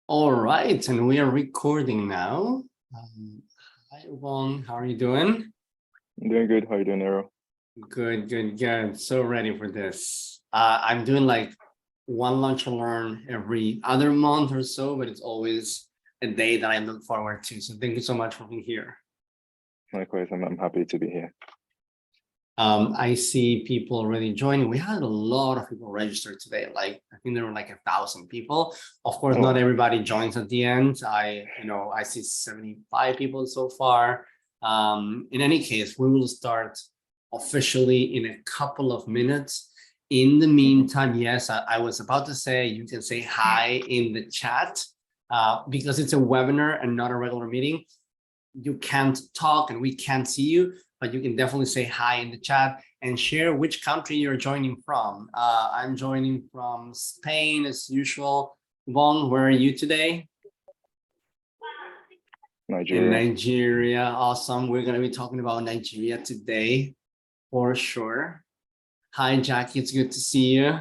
All right, and we are recording now. Hi, Ubong, how are you doing? I'm doing good. How you doing, Nero? Good. So ready for this. I'm doing like one lunch and learn every other month or so, but it's always a day that I look forward to. So thank you so much for being here. Likewise, I'm happy to be here. I see people already joining. We had a lot of people registered today. Like I think there were like 1,000 people. Of course, not Oh, everybody joins at the end. I see 75 people so far. In any case, we will start officially in a couple of minutes. In the meantime, yes, I was about to say you can say hi in the chat because it's a webinar and not a regular meeting. You can't talk and we can't see you, but you can definitely say hi in the chat and share which country you're joining from. I'm joining from Spain as usual. Von, where are you today? Nigeria. In Nigeria. Awesome. We're going to be talking about Nigeria today for sure. Hi, Jackie. It's good to see you.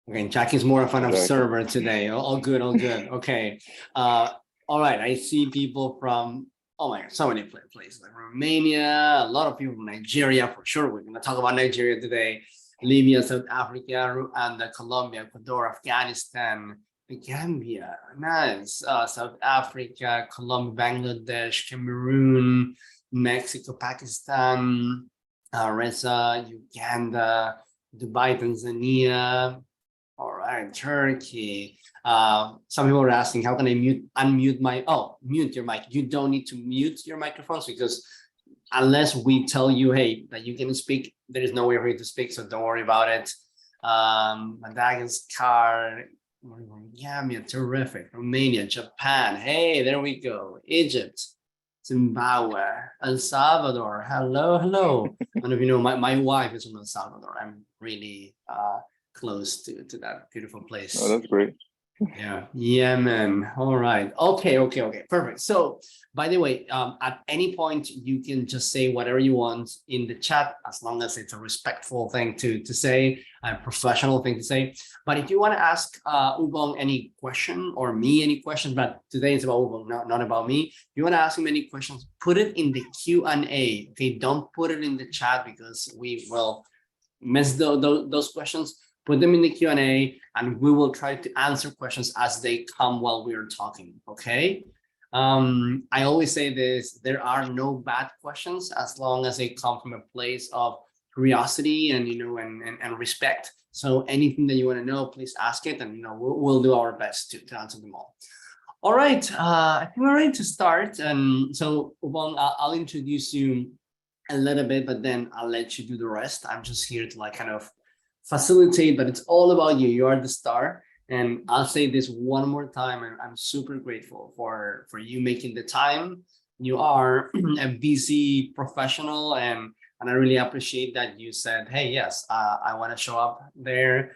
Okay, Jackie's more of an observer today. All good. Okay. All right. I see people from, oh my God, so many places like Romania, a lot of people from Nigeria for sure. We're going to talk about Nigeria today. Libya, South Africa, and Colombia, Ecuador, Afghanistan, the Gambia, nice. South Africa, Colombia, Bangladesh, Cameroon, Mexico, Pakistan, Reza, Uganda, Dubai, Tanzania. All right, Turkey. Some people are asking, how can I unmute my, mute your mic. You don't need to mute your microphones because unless we tell you, hey, that you can speak, there is no way for you to speak, so don't worry about it. Madagascar, Gambia, terrific. Romania, Japan, hey, there we go. Egypt, Zimbabwe, El Salvador, hello. I don't know if you know, my wife is from El Salvador. I'm really close to that beautiful place. Oh, that's great. Yeah, Yemen. All right. Okay. Perfect. So, by the way, at any point you can just say whatever you want in the chat, as long as it's a respectful thing to say, a professional thing to say. But if you want to ask Ubong any question or me any question, but today it's about Ubong, not about me. If you want to ask him any questions, put it in the Q&A. Okay, don't put it in the chat because we will miss those questions. Put them in the Q&A and we will try to answer questions as they come while we're talking, okay? I always say this, there are no bad questions as long as they come from a place of curiosity and, and respect. So anything that you want to know, please ask it and, we'll do our best to answer them all. All right, I think we're ready to start. And so, Ubong, I'll introduce you a little bit, but then I'll let you do the rest. I'm just here to like kind of facilitate, but it's all about you. You are the star. And I'll say this one more time, and I'm super grateful for you making the time. You are a busy professional, and I really appreciate that you said, hey, yes, I want to show up there.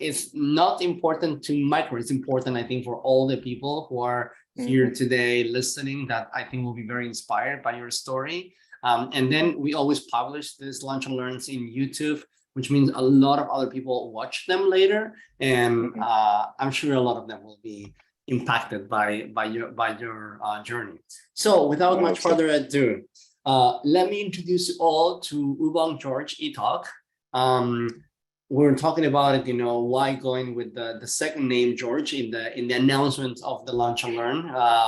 It's not important to Micro, it's important, I think, for all the people who are here today listening, that I think will be very inspired by your story. And then we always publish this Lunch and Learns in YouTube, which means a lot of other people watch them later. And I'm sure a lot of them will be impacted by your journey. So without much further ado, let me introduce you all to Ubong George eTalk. We're talking about it, why going with the second name George in the announcement of the Lunch and Learn.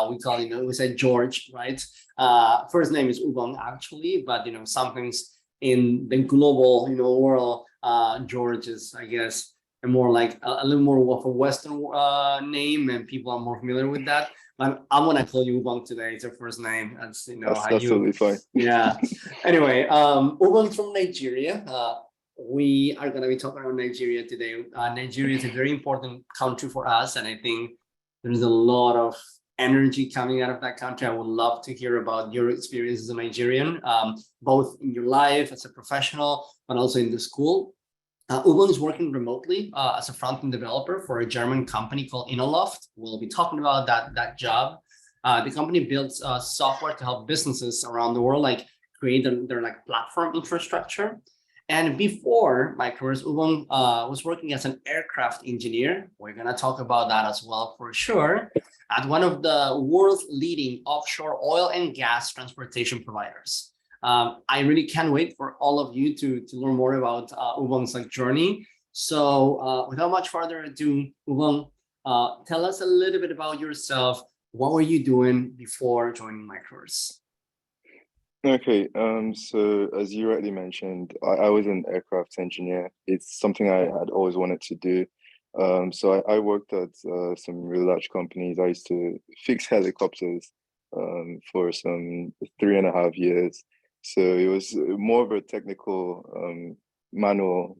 We call we said George, right? First name is Ubong actually, but some things in the global world, George is, I guess, a more like a little more of a Western name, and people are more familiar with that. But I'm gonna call you Ubong today. It's your first name. That's that's how you. Totally fine. Yeah. Anyway, Ubong's from Nigeria. We are going to be talking about Nigeria today. Nigeria is a very important country for us, and I think there's a lot of energy coming out of that country. I would love to hear about your experience as a Nigerian, both in your life as a professional, but also in the school. Ubong is working remotely as a front-end developer for a German company called Innoloft. We'll be talking about that job. The company builds software to help businesses around the world create their platform infrastructure. And before Microverse, Ubong was working as an aircraft engineer. We're going to talk about that as well for sure, at one of the world's leading offshore oil and gas transportation providers. I really can't wait for all of you to learn more about Ubong's journey. So without much further ado, Ubong, tell us a little bit about yourself. What were you doing before joining Microverse? Okay, so as you rightly mentioned, I was an aircraft engineer. It's something I had always wanted to do. So I worked at some really large companies. I used to fix helicopters for some 3.5 years. So it was more of a technical manual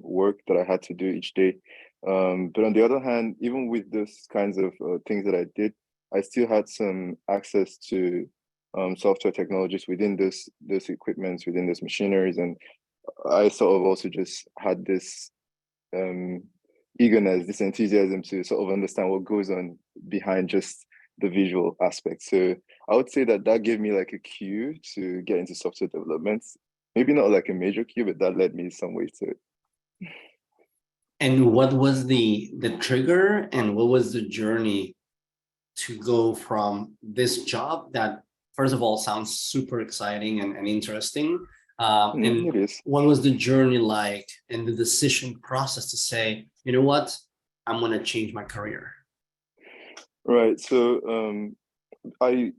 work that I had to do each day. But on the other hand, even with those kinds of things that I did, I still had some access to software technologies within those equipments, within those machineries, and I sort of also just had this eagerness, this enthusiasm to sort of understand what goes on behind just the visual aspect. So I would say that that gave me like a cue to get into software development. Maybe not like a major cue, but that led me some way to it. And what was the trigger, and what was the journey to go from this job that, first of all, sounds super exciting and interesting? And It is. what was the journey like, and the decision process to say, you know what, I'm going to change my career? Right. So I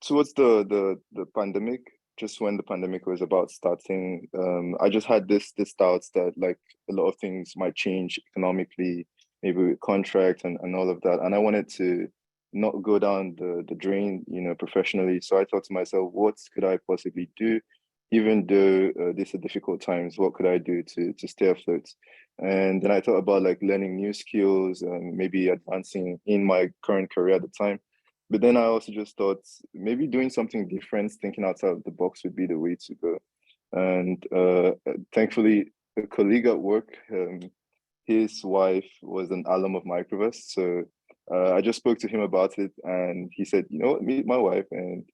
towards the pandemic, just when the pandemic was about starting, I just had this doubts that like a lot of things might change economically, maybe with contract and all of that. And I wanted to not go down the drain, professionally. So I thought to myself, what could I possibly do? Even though these are difficult times, what could I do to stay afloat? And then I thought about like learning new skills and maybe advancing in my current career at the time. But then I also just thought maybe doing something different, thinking outside of the box would be the way to go. And thankfully, a colleague at work, his wife was an alum of Microverse. So I just spoke to him about it, and he said, you know what, meet my wife and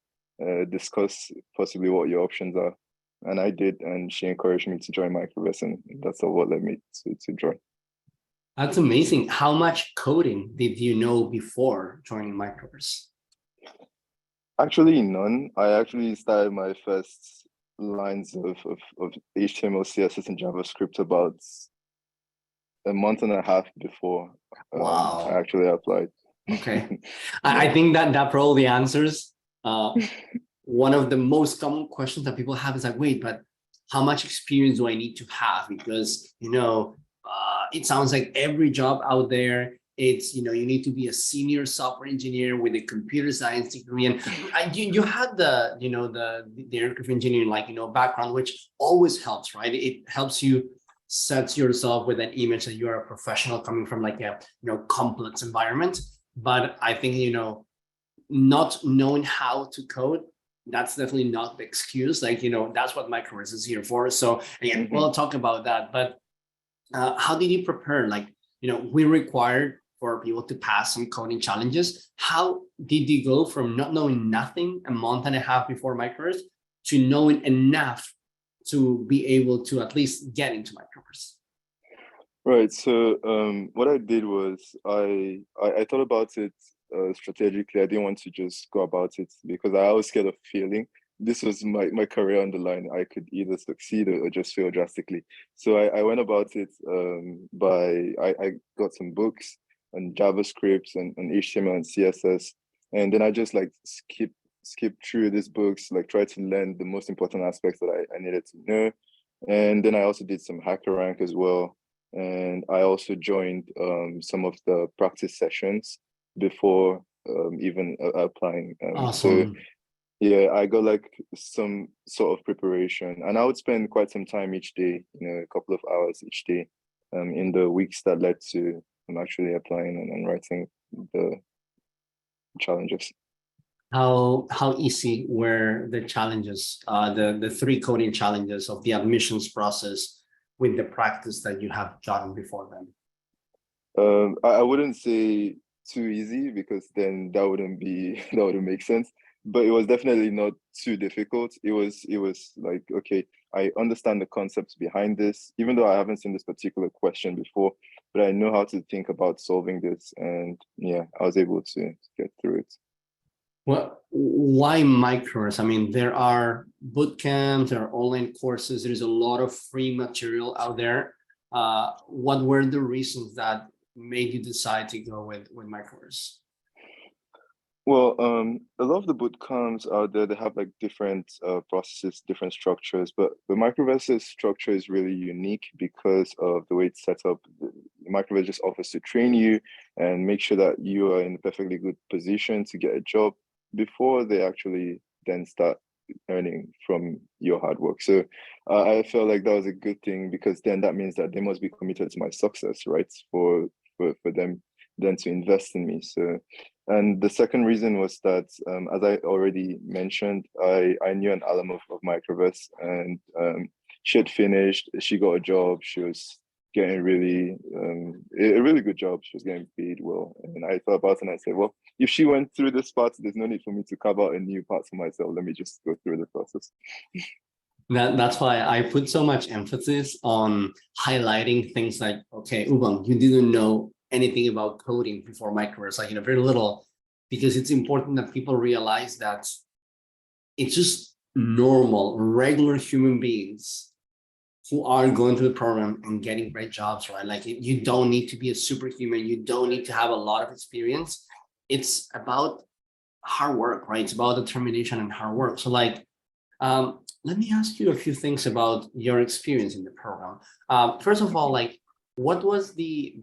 discuss possibly what your options are. And I did, and she encouraged me to join Microverse, and that's all what led me to join. That's amazing. How much coding did you know before joining Microverse? Actually, none. I actually started my first lines of HTML, CSS, and JavaScript about a month and a half before I Wow. actually applied. Okay. I Yeah. think that probably answers one of the most common questions that people have is like, wait, but how much experience do I need to have? Because, it sounds like every job out there, it's, you need to be a senior software engineer with a computer science degree. And you had the aircraft engineering, background, which always helps, right? It helps you set yourself with an image that you are a professional coming from like a, complex environment. But I think, not knowing how to code, that's definitely not the excuse. That's what Microverse is here for. So again, we'll talk about that. But how did you prepare? We required for people to pass some coding challenges. How did you go from not knowing nothing a month and a half before Microverse to knowing enough to be able to at least get into Microverse? Right. So what I did was I thought about it strategically. I didn't want to just go about it because I was scared of failing. This was my career on the line. I could either succeed or just fail drastically. So I went about it I got some books on JavaScript and HTML and CSS. And then I just like skip through these books, like try to learn the most important aspects that I needed to know. And then I also did some HackerRank as well. And I also joined some of the practice sessions before even applying. So Awesome. yeah, I got like some sort of preparation, and I would spend quite some time each day, a couple of hours each day, in the weeks that led to actually applying and writing the challenges. How easy were the challenges, the three coding challenges of the admissions process with the practice that you have gotten before them? I wouldn't say too easy because then that wouldn't be that wouldn't make sense. But it was definitely not too difficult. It was like, okay, I understand the concepts behind this, even though I haven't seen this particular question before, but I know how to think about solving this. And yeah, I was able to get through it. Well, why Microverse? I mean, there are boot camps, there are online courses, there's a lot of free material out there. What were the reasons that made you decide to go with Microverse? Well, a lot of the boot camps out there, they have like different processes, different structures, but the Microverse's structure is really unique because of the way it's set up. The Microverse just offers to train you and make sure that you are in a perfectly good position to get a job before they actually then start earning from your hard work. So I felt like that was a good thing, because then that means that they must be committed to my success, right? For them then to invest in me. So, and the second reason was that, as I already mentioned, I knew an alum of Microverse, and she had finished, she got a job, she was getting really a really good job, she was getting paid well. And I thought about it and I said, well, if she went through this part, there's no need for me to carve out a new part for myself. Let me just go through the process. That's why I put so much emphasis on highlighting things like, okay, Ubong, you didn't know anything about coding before Microverse, like, very little, because it's important that people realize that it's just normal, regular human beings who are going through the program and getting great jobs, right? Like, you don't need to be a superhuman. You don't need to have a lot of experience. It's about hard work, right? It's about determination and hard work. So like, let me ask you a few things about your experience in the program. First of all, like, what was the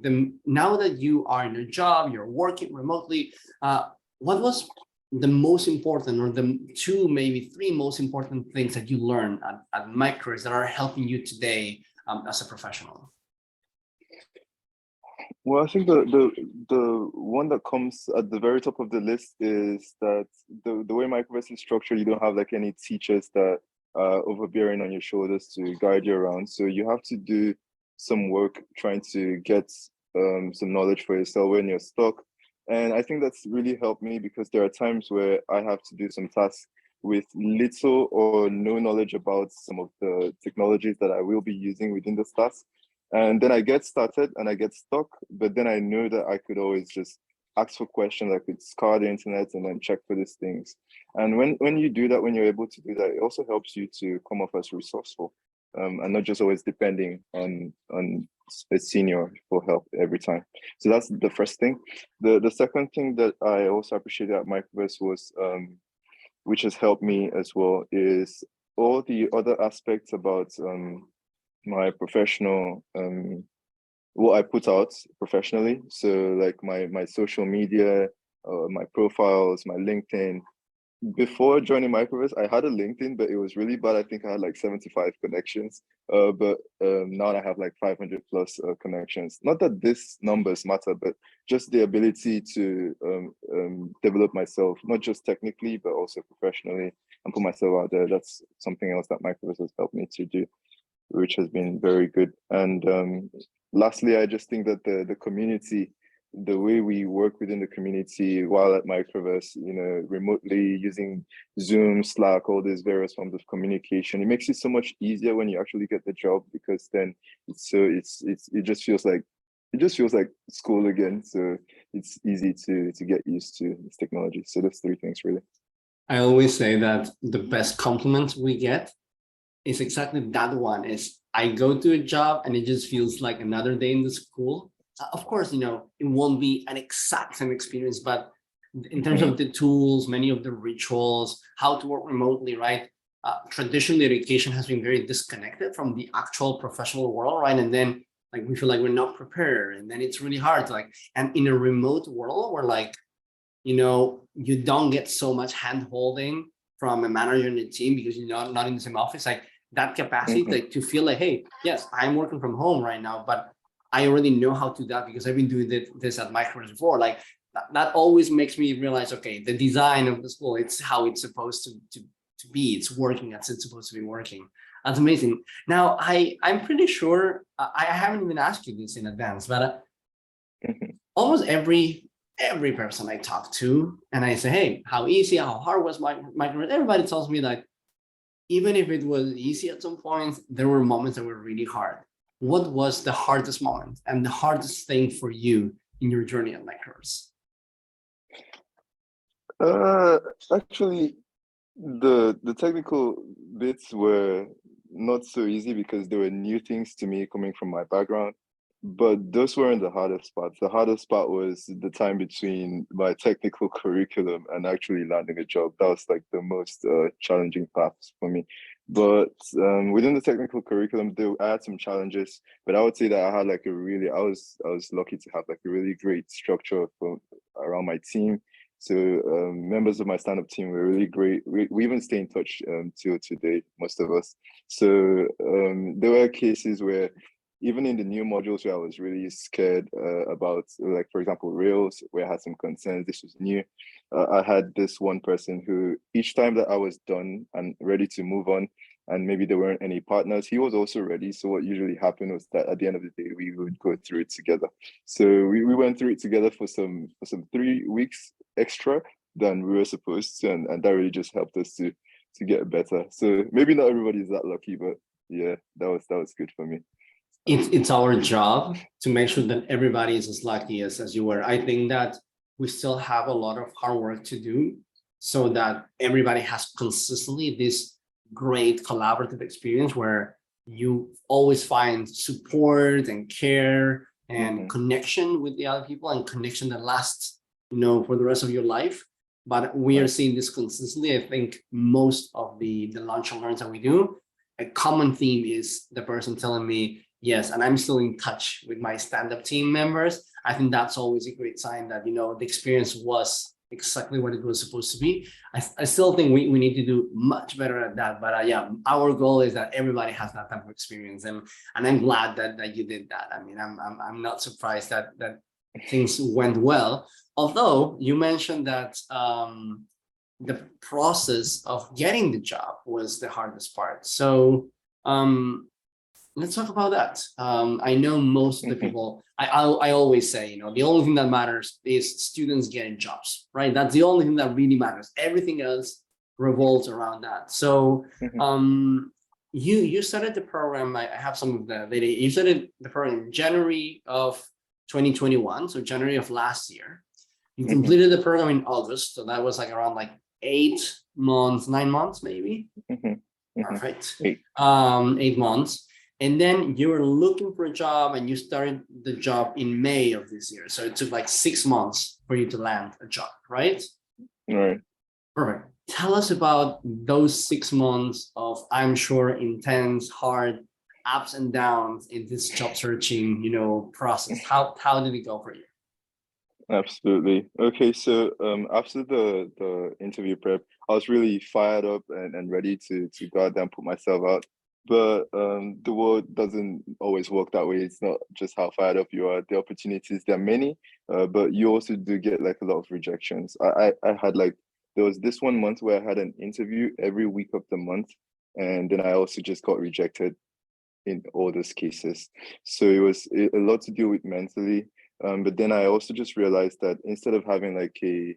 now that you are in a job, you're working remotely, what was the most important, or the two, maybe three most important things that you learned at Microverse that are helping you today as a professional? Well, I think the one that comes at the very top of the list is that the way Microverse is structured, you don't have like any teachers that are overbearing on your shoulders to guide you around. So you have to do some work trying to get some knowledge for yourself when you're stuck. And I think that's really helped me, because there are times where I have to do some tasks with little or no knowledge about some of the technologies that I will be using within this task. And then I get started and I get stuck, but then I know that I could always just ask for questions. I could scour the internet and then check for these things. And when you do that, when you're able to do that, it also helps you to come off as resourceful, and not just always depending on a senior for help every time. So that's the first thing. The second thing that I also appreciated at Microverse was, which has helped me as well, is all the other aspects about my professional, what I put out professionally. So like my social media, my profiles, my LinkedIn. Before joining Microverse, I had a LinkedIn, but it was really bad. I think I had like 75 connections, but now I have like 500 plus connections. Not that these numbers matter, but just the ability to develop myself, not just technically, but also professionally, and put myself out there. That's something else that Microverse has helped me to do, which has been very good. And lastly, I just think that the community, the way we work within the community while at Microverse, remotely using Zoom, Slack, all these various forms of communication, it makes it so much easier when you actually get the job, because then it just feels like school again. So it's easy to get used to this technology. So those three things really. I always say that the best compliment we get is exactly that one. Is I go to a job and it just feels like another day in the school. Of course, it won't be an exact same experience, but in terms of the tools, many of the rituals, how to work remotely, right? Traditionally, education has been very disconnected from the actual professional world, right? And then like we feel like we're not prepared, and then it's really hard. And in a remote world where you don't get so much hand holding from a manager in the team because you're not in the same office, like that capacity to feel like, hey, yes, I'm working from home right now, but I already know how to do that because I've been doing this at Microverse before. Like that always makes me realize, okay, the design of the school, it's how it's supposed to be. It's working as it's supposed to be working. That's amazing. Now, I'm pretty sure, I haven't even asked you this in advance, but almost every person I talk to and I say, hey, how easy, how hard was Microverse? Everybody tells me like, even if it was easy at some point, there were moments that were really hard. What was the hardest moment and the hardest thing for you in your journey at Microverse? Uh, Actually, the technical bits were not so easy because there were new things to me coming from my background. But those weren't the hardest parts. The hardest part was the time between my technical curriculum and actually landing a job. That was like the most challenging parts for me. But within the technical curriculum, I had some challenges. But I would say that I was lucky to have like a really great structure around my team. So members of my stand-up team were really great. We even stay in touch till today, most of us. So there were cases where even in the new modules where I was really scared about, like, for example, Rails, where I had some concerns, this was new. I had this one person who, each time that I was done and ready to move on, and maybe there weren't any partners, he was also ready. So what usually happened was that at the end of the day, we would go through it together. So we went through it together for some 3 weeks extra than we were supposed to, and that really just helped us to get better. So maybe not everybody's that lucky, but yeah, that was good for me. It's our job to make sure that everybody is as lucky as you were. I think that we still have a lot of hard work to do so that everybody has consistently this great collaborative experience where you always find support and care and connection with the other people, and connection that lasts, for the rest of your life. But we are seeing this consistently. I think most of the launch and learns that we do, a common theme is the person telling me, yes, and I'm still in touch with my stand-up team members. I think that's always a great sign that, the experience was exactly what it was supposed to be. I still think we need to do much better at that. But yeah, our goal is that everybody has that type of experience. And I'm glad that you did that. I mean, I'm not surprised that things went well. Although you mentioned that the process of getting the job was the hardest part. So let's talk about that. I know most of the people, I always say, the only thing that matters is students getting jobs, right? That's the only thing that really matters. Everything else revolves around that. So you started the program, I have some of the data. You started the program in January of 2021, so January of last year. You completed the program in August, so that was like around like 8 months, 9 months, maybe. Perfect. 8 months. And then you were looking for a job, and you started the job in May of this year. So it took like 6 months for you to land a job, right? Right. Perfect. Tell us about those 6 months of, I'm sure, intense, hard ups and downs in this job searching, process. How did it go for you? Absolutely. Okay, so after the interview prep, I was really fired up and ready to go out there and put myself out. But the world doesn't always work that way. It's not just how fired up you are. The opportunities, there are many, but you also do get like a lot of rejections. I had like, there was this one month where I had an interview every week of the month, and then I also just got rejected in all those cases. So it was a lot to deal with mentally. But then I also just realized that instead of having like a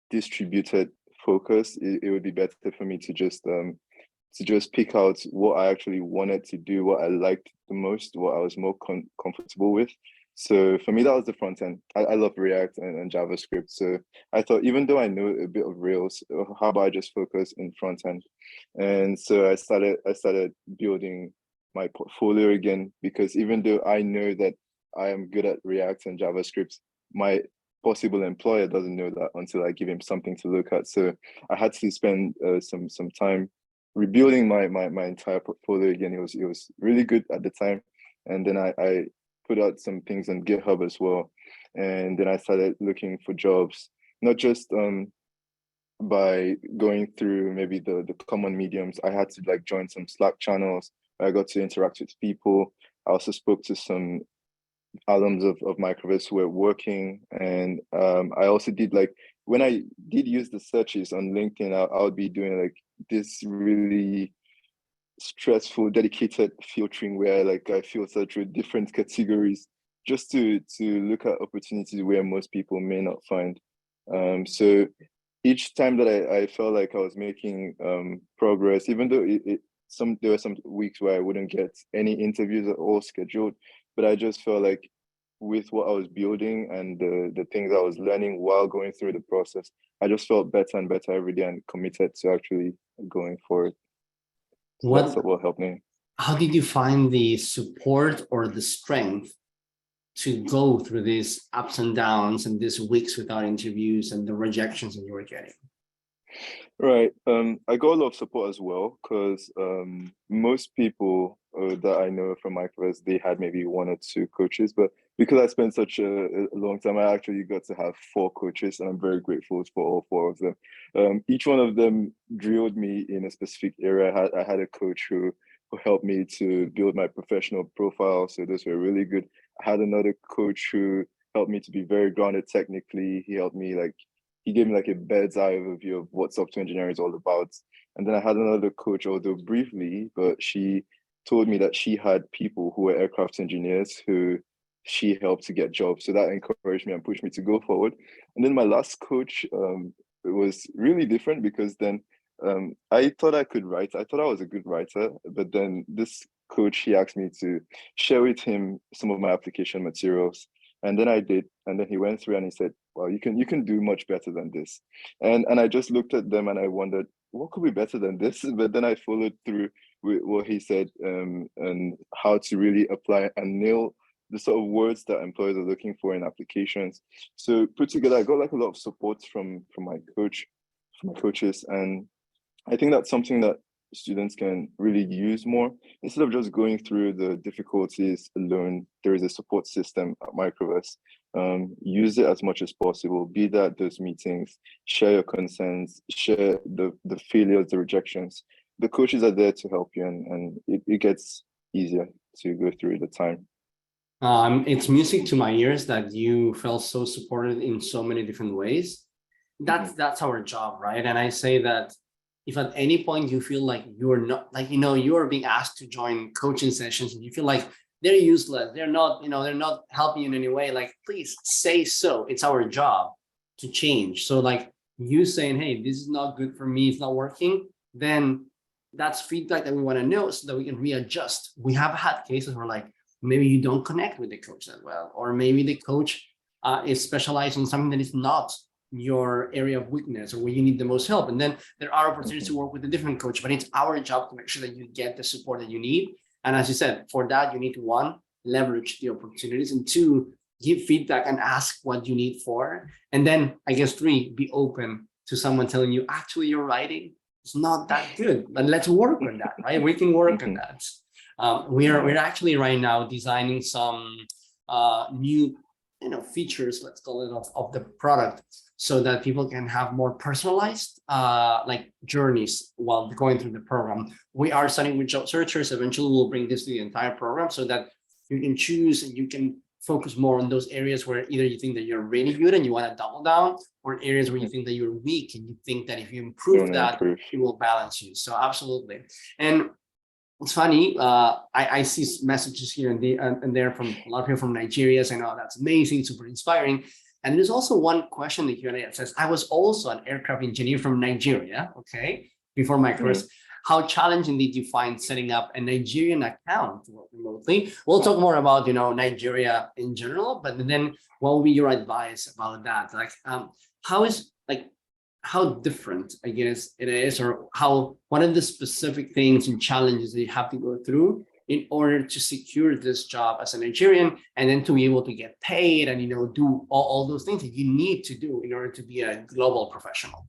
distributed focus, it would be better for me to just pick out what I actually wanted to do, what I liked the most, what I was more comfortable with. So for me, that was the front end. I love React and JavaScript. So I thought, even though I know a bit of Rails, how about I just focus in front end? And so I started building my portfolio again, because even though I know that I am good at React and JavaScript, my possible employer doesn't know that until I give him something to look at. So I had to spend some time rebuilding my entire portfolio again. It was really good at the time, and then I put out some things on GitHub as well, and then I started looking for jobs, not just by going through maybe the common mediums. I had to like join some Slack channels where I got to interact with people. I also spoke to some alums of Microverse who were working, and I also did like, when I did use the searches on LinkedIn, I would be doing like this really stressful dedicated filtering where like I filter through different categories just to look at opportunities where most people may not find. So each time that I felt like I was making progress, even though there were some weeks where I wouldn't get any interviews at all scheduled, but I just felt like with what I was building and the things I was learning while going through the process, I just felt better and better every day and committed to actually going forward. So that's What, what helped me. how did you find the support or the strength to go through these ups and downs and these weeks without interviews and the rejections that you were getting? Right. I got a lot of support as well because most people that I know from Microverse, they had maybe one or two coaches, but because I spent such a long time, I actually got to have four coaches, and I'm very grateful for all four of them. Each one of them drilled me in a specific area. I had a coach who helped me to build my professional profile, so those were really good. I had another coach who helped me to be very grounded technically. He gave me like a bird's eye overview of what software engineering is all about. And then I had another coach, although briefly, but she told me that she had people who were aircraft engineers who she helped to get jobs. So that encouraged me and pushed me to go forward. And then my last coach, it was really different because then I thought I could write. I thought I was a good writer, but then this coach, he asked me to share with him some of my application materials. And then I did. And then he went through and he said, well, you can do much better than this. And I just looked at them and I wondered, what could be better than this? But then I followed through with what he said, and how to really apply and nail the sort of words that employers are looking for in applications. So put together, I got like a lot of support from my coach, from my coaches. And I think that's something that students can really use more. Instead of just going through the difficulties alone, there is a support system at Microverse. Use it as much as possible. Be that those meetings, share your concerns, share the failures, the rejections. The coaches are there to help you, and it gets easier to go through the time. It's music to my ears that you felt so supported in so many different ways. That's our job, right? And I say that if at any point you feel like you're not, like, you're being asked to join coaching sessions and you feel like they're useless, they're not, they're not helping you in any way, like, please say so. It's our job to change. So like you saying, hey, this is not good for me, it's not working, then that's feedback that we want to know so that we can readjust. We have had cases where like maybe you don't connect with the coach that well, or maybe the coach is specialized in something that is not your area of weakness or where you need the most help. And then there are opportunities to work with a different coach, but it's our job to make sure that you get the support that you need. And as you said, for that, you need to, one, leverage the opportunities, and two, give feedback and ask what you need for. And then I guess three, be open to someone telling you, actually, your writing is not that good, but let's work on that, right? We can work on that. We're actually right now designing some new features, let's call it, of the product, so that people can have more personalized like journeys while going through the program. We are starting with job searchers. Eventually we'll bring this to the entire program so that you can choose and you can focus more on those areas where either you think that you're really good and you want to double down, or areas where you think that you're weak and you think that if you improve that, it will balance you. So absolutely. And it's funny, I see messages here and there from a lot of people from Nigeria saying, oh, that's amazing, super inspiring. And there's also one question in the Q&A that says, I was also an aircraft engineer from Nigeria, okay, before Microverse. How challenging did you find setting up a Nigerian account to work remotely? We'll talk more about, Nigeria in general, but then what would be your advice about that? Like, how different, I guess, it is, or what are the specific things and challenges that you have to go through in order to secure this job as a Nigerian, and then to be able to get paid and do all those things that you need to do in order to be a global professional?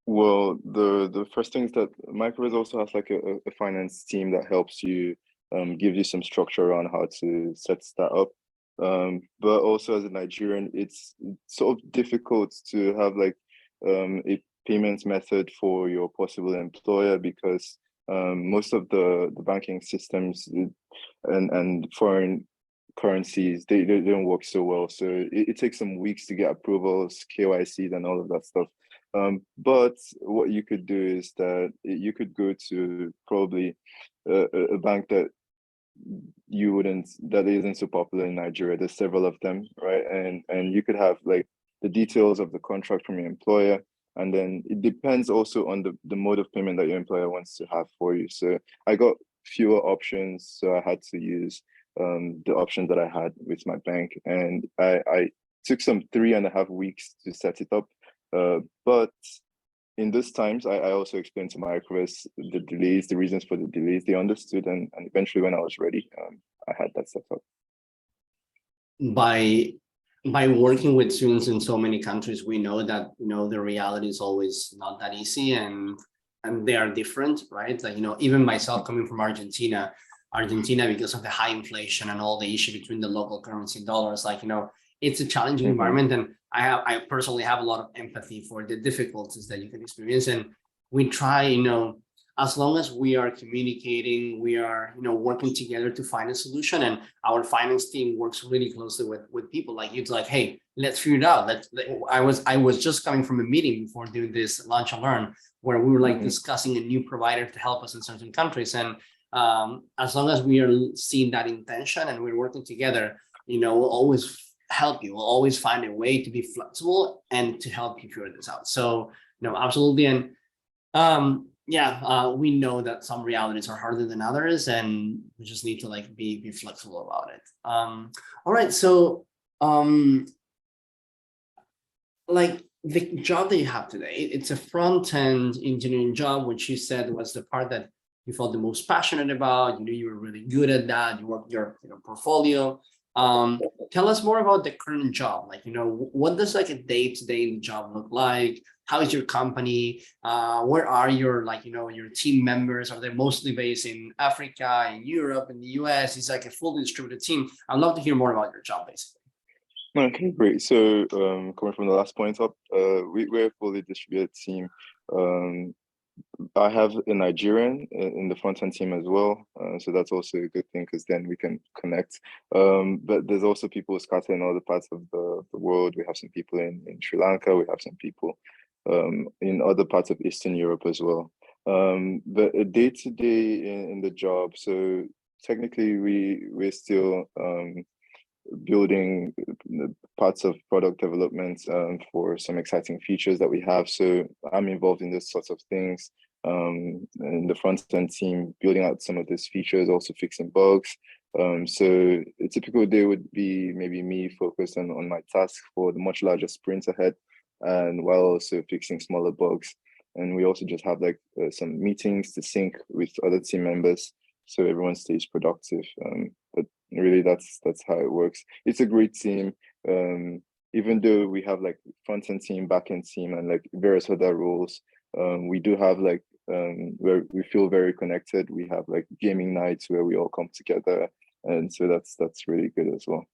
Well, the first thing is that Microverse also has like a finance team that helps you, gives you some structure around how to set that up. But also as a Nigerian, it's sort of difficult to have like a payments method for your possible employer, because most of the banking systems and foreign currencies, they don't work so well. So it takes some weeks to get approvals, KYCs, and all of that stuff. But what you could do is that you could go to probably a bank that isn't so popular in Nigeria. There's several of them, right? And you could have like the details of the contract from your employer. And then it depends also on the mode of payment that your employer wants to have for you. So I got fewer options, so I had to use the options that I had with my bank, and I took some 3.5 weeks to set it up. But in those times, I also explained to Microverse the delays, the reasons for the delays. They understood, and eventually, when I was ready, I had that set up. By working with students in so many countries, we know that the reality is always not that easy, and they are different, right? Like even myself coming from Argentina, because of the high inflation and all the issue between the local currency and dollars, like it's a challenging environment, and I personally have a lot of empathy for the difficulties that you can experience, and we try, as long as we are communicating, we are, working together to find a solution, and our finance team works really closely with people like you. It's like, hey, let's figure it out. I was just coming from a meeting before doing this Launch and Learn, where we were like discussing a new provider to help us in certain countries, and as long as we are seeing that intention and we're working together, we'll always help you. We'll always find a way to be flexible and to help you figure this out. So, absolutely. And we know that some realities are harder than others, and we just need to be flexible about it. All right. So, the job that you have today, it's a front-end engineering job, which you said was the part that you felt the most passionate about. You knew you were really good at that. You worked your portfolio. Tell us more about the current job. What does a day-to-day job look like? How is your company? Where are your your team members? Are they mostly based in Africa, in Europe, in the US? It's like a fully distributed team. I'd love to hear more about your job, basically. Okay, great. So coming from the last point up, we're a fully distributed team. I have a Nigerian in the front-end team as well, so that's also a good thing because then we can connect. But there's also people scattered in other parts of the world. We have some people in Sri Lanka. We have some people in other parts of Eastern Europe as well. But a day-to-day in the job, so technically we're still building parts of product development for some exciting features that we have. So I'm involved in those sorts of things in the front-end team, building out some of these features, also fixing bugs. So a typical day would be maybe me focused on my task for the much larger sprints ahead, and while also fixing smaller bugs. And we also just have some meetings to sync with other team members, so everyone stays productive. But really, that's how it works. It's a great team. Even though we have front-end team, back-end team, and various other roles, we do have where we feel very connected. We have gaming nights where we all come together, and so that's really good as well.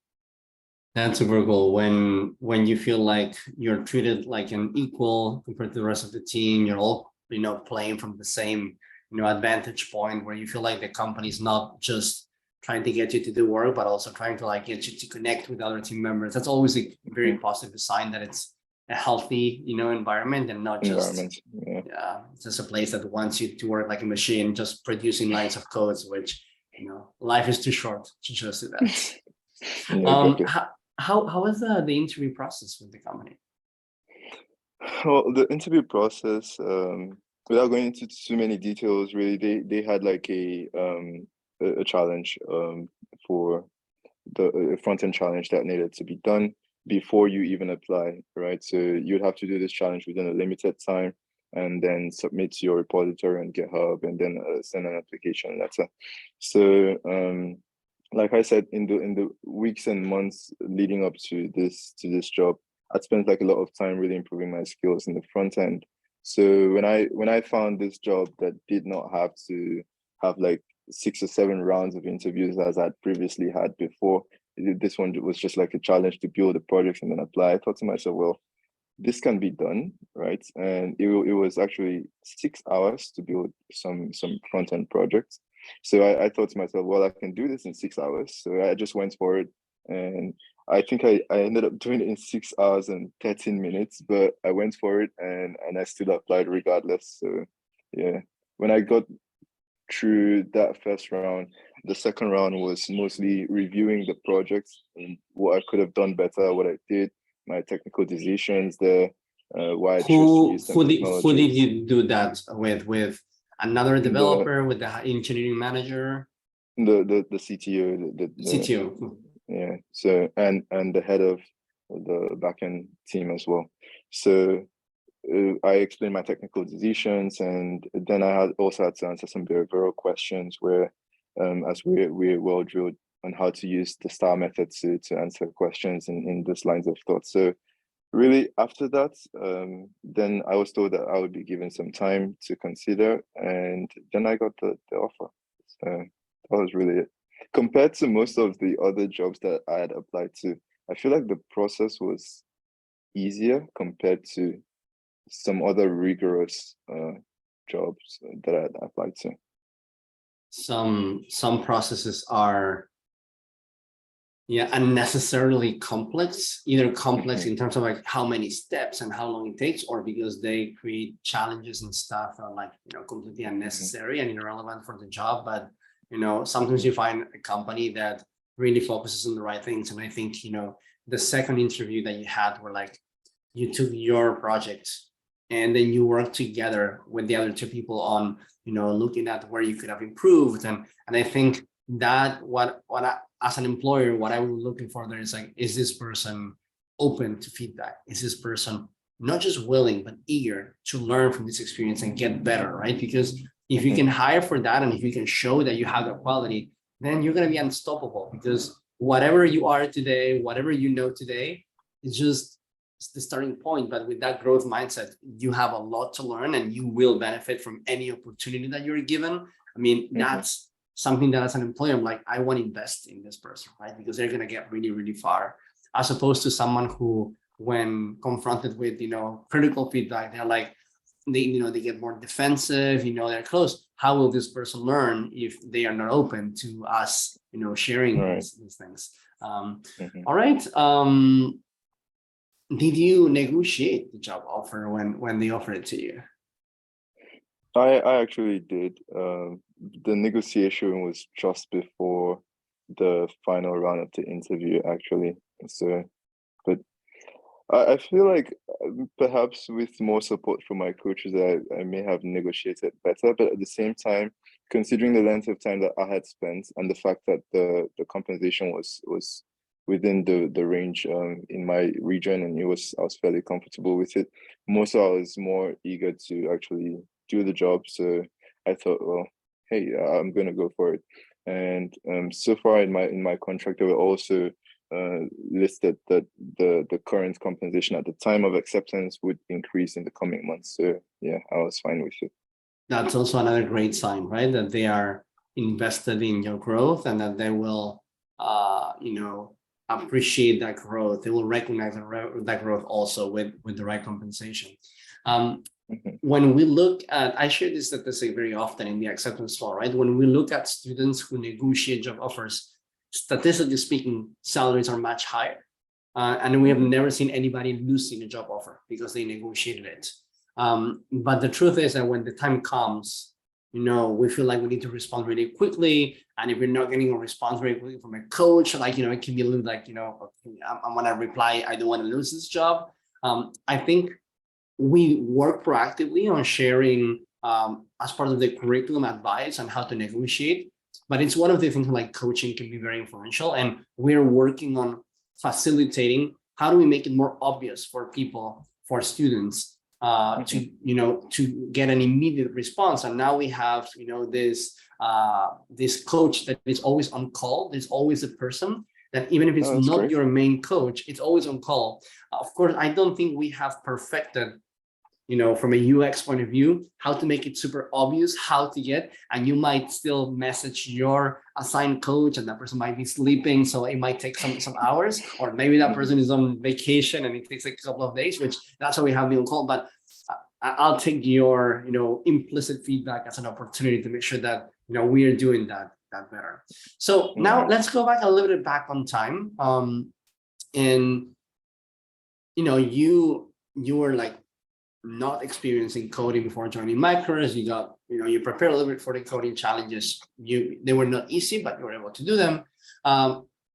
That's super cool when you feel like you're treated like an equal compared to the rest of the team. You're all playing from the same advantage point, where you feel like the company is not just trying to get you to do work, but also trying to get you to connect with other team members. That's always a very positive sign that it's a healthy environment, and not just it's just a place that wants you to work like a machine, just producing lines of codes, which life is too short to just do that. How was the interview process with the company? Well, the interview process, without going into too many details, really, they had a challenge for the front-end challenge that needed to be done before you even apply, right? So you'd have to do this challenge within a limited time, and then submit to your repository on GitHub, and then send an application letter. So like I said, in the weeks and months leading up to this job, I spent a lot of time really improving my skills in the front end. So when I found this job that did not have to have 6 or 7 rounds of interviews as I'd previously had before, this one was just a challenge to build a project and then apply. I thought to myself, well, this can be done, right? And it was actually 6 hours to build some front-end projects. So I thought to myself, well, I can do this in 6 hours. So I just went for it, and I think I ended up doing it in 6 hours and 13 minutes, but I went for it, and I still applied regardless. So yeah, when I got through that first round, the second round was mostly reviewing the project and what I could have done better, what I did, my technical decisions there, why I chose to use some Who did technologies. you do that with? With another developer, with the engineering manager, The CTO, CTO? yeah. So and the head of the backend team as well. So I explained my technical decisions, and then I had also had to answer some behavioral questions where, as we're well drilled on how to use the STAR method to answer questions in those lines of thought. So really, after that, then I was told that I would be given some time to consider, and then I got the offer. So that was really it. Compared to most of the other jobs that I had applied to, I feel like the process was easier compared to some other rigorous jobs that I had applied to. Some processes are, yeah, unnecessarily complex, either complex in terms of like how many steps and how long it takes, or because they create challenges and stuff that are like, completely unnecessary and irrelevant for the job. But, sometimes you find a company that really focuses on the right things. And I think, the second interview that you had were like, you took your project and then you worked together with the other two people on, looking at where you could have improved. And I think that as an employer, what I was looking for there is like, is this person open to feedback? Is this person not just willing, but eager to learn from this experience and get better, right? Because if you can hire for that, and if you can show that you have the quality, then you're going to be unstoppable, because whatever you are today, whatever you know today, it's just the starting point. But with that growth mindset, you have a lot to learn, and you will benefit from any opportunity that you're given. I mean, that's something that as an employer, I'm like, I want to invest in this person, right? Because they're going to get really, really far, as opposed to someone who, when confronted with, critical feedback, they're like, they get more defensive, they're close. How will this person learn if they are not open to us, sharing these things? All right. Did you negotiate the job offer when they offered it to you? I actually did. The negotiation was just before the final round of the interview, actually. So, but I feel like perhaps with more support from my coaches, I may have negotiated better. But at the same time, considering the length of time that I had spent and the fact that the compensation was within the range in my region, and I was fairly comfortable with it. So I was more eager to actually do the job. So I thought, well, hey, I'm gonna go for it. And so far in my contract, there were also listed that the current compensation at the time of acceptance would increase in the coming months. So yeah, I was fine with it. That's also another great sign, right? That they are invested in your growth, and that they will, appreciate that growth. They will recognize that growth also with the right compensation. When we look at, I share this statistic very often in the acceptance flow, right? When we look at students who negotiate job offers, statistically speaking, salaries are much higher. And we have never seen anybody losing a job offer because they negotiated it. But the truth is that when the time comes, we feel like we need to respond really quickly. And if we're not getting a response very quickly from a coach, like, it can be a little like, I want to reply, I don't want to lose this job. I think we work proactively on sharing as part of the curriculum advice on how to negotiate. But it's one of the things like coaching can be very influential. And we're working on facilitating how do we make it more obvious for people, for students, to get an immediate response. And now we have, this coach that is always on call. There's always a person that, even if it's not great. Your main coach, it's always on call. Of course, I don't think we have perfected, from a UX point of view, how to make it super obvious how to get, and you might still message your assigned coach and that person might be sleeping. So it might take some hours, or maybe that person is on vacation and it takes like a couple of days, which that's why we have the on call. But I'll take your, implicit feedback as an opportunity to make sure that, we are doing that better. So now let's go back a little bit back on time. And, you were like, not experiencing coding before joining Microverse. You got, you prepared a little bit for the coding challenges. They were not easy, but you were able to do them.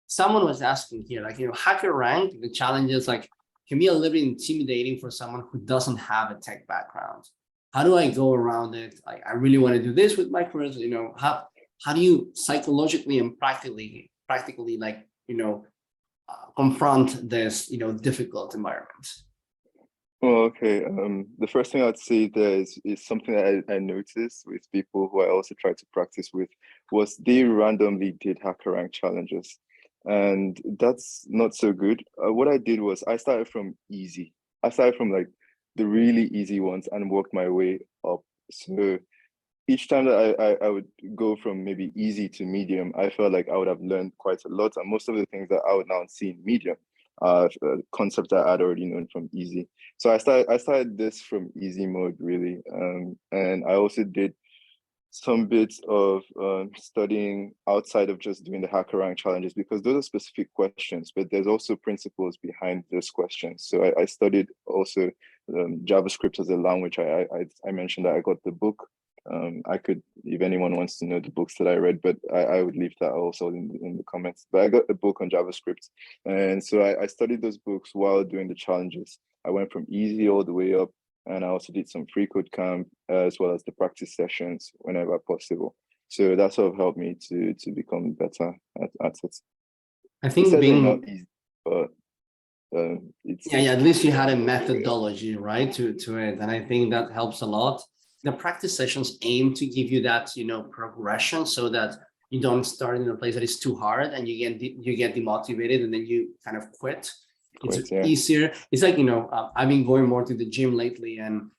Someone was asking here, like, HackerRank, the challenges, like, can be a little bit intimidating for someone who doesn't have a tech background. How do I go around it? Like, I really want to do this with Microverse, how do you psychologically and practically like, confront this, difficult environment? Well, okay. The first thing I'd say there is something that I noticed with people who I also try to practice with was they randomly did HackerRank challenges, and that's not so good. What I did was I started from easy. I started from like the really easy ones and worked my way up. So each time that I would go from maybe easy to medium, I felt like I would have learned quite a lot. And most of the things that I would now see in medium are concepts that I'd already known from easy. So I started this from easy mode really. And I also did some bits of studying outside of just doing the HackerRank challenges, because those are specific questions, but there's also principles behind those questions. So I studied also JavaScript as a language. I mentioned that I got the book. I could, if anyone wants to know the books that I read, but I would leave that also in the comments. But I got a book on JavaScript. And so I studied those books while doing the challenges. I went from easy all the way up, and I also did some free code camp as well as the practice sessions whenever possible. So that sort of helped me to become better at it. I think It's being not easy, but it's at least you had a methodology, right, to it, and I think that helps a lot. The practice sessions aim to give you that, progression, so that you don't start in a place that is too hard and you get demotivated and then you kind of quit. It's easier. It's like, I've been going more to the gym lately, and,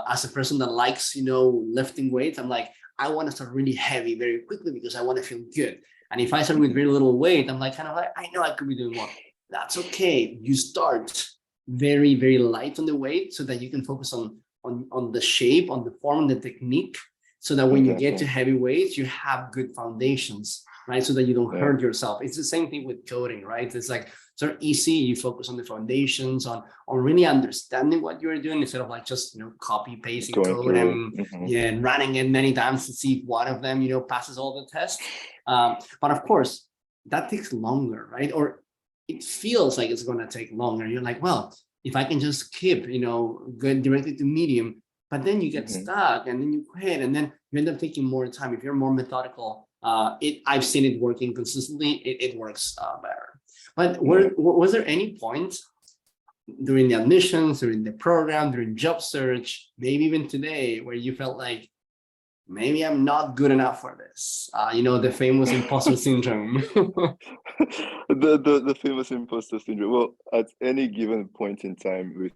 as a person that likes, lifting weights, I'm like, I want to start really heavy very quickly because I want to feel good. And if I start with very little weight, I'm like, I know I could be doing more. That's okay. You start very, very light on the weight so that you can focus on the shape, on the form, the technique, so that when you get to heavy weights, you have good foundations, right? So that you don't hurt yourself. It's the same thing with coding, right? It's like, sort of easy. You focus on the foundations, on really understanding what you're doing, instead of like just, copy pasting code and running it many times to see if one of them, passes all the tests. But of course, that takes longer, right? Or it feels like it's going to take longer. You're like, well, if I can just skip, going directly to medium, but then you get stuck and then you quit, and then you end up taking more time. If you're more methodical, I've seen it working consistently. It works better. But was there any point during the admissions, during the program, during job search, maybe even today, where you felt like, maybe I'm not good enough for this? The famous imposter syndrome. the famous imposter syndrome. Well, at any given point in time, with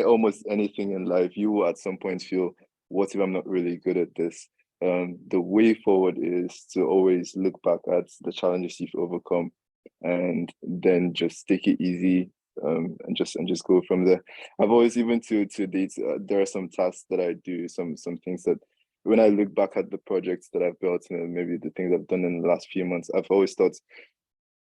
almost anything in life, you will at some point feel, what if I'm not really good at this? The way forward is to always look back at the challenges you've overcome, and then just take it easy, and just go from there. I've always, even to date, there are some tasks that I do, some things that, when I look back at the projects that I've built and maybe the things I've done in the last few months, I've always thought,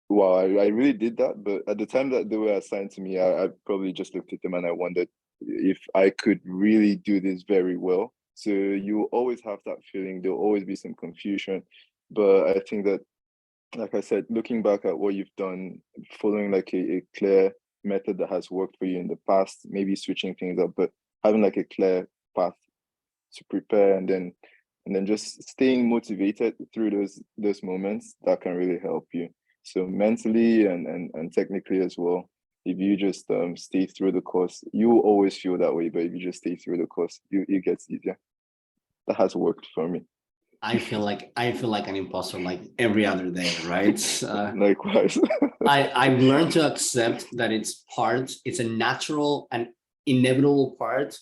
wow, I really did that. But at the time that they were assigned to me, I probably just looked at them and I wondered if I could really do this very well. So you always have that feeling. There'll always be some confusion. But I think that, like I said, looking back at what you've done, following like a clear method that has worked for you in the past, maybe switching things up, but having like a clear path to prepare, and then just staying motivated through those moments, that can really help you. So mentally and technically as well, if you just stay through the course, you will always feel that way, but if you just stay through the course, it gets easier. That has worked for me. I feel like an imposter like every other day, right? Likewise. I've learned to accept that it's a natural and inevitable part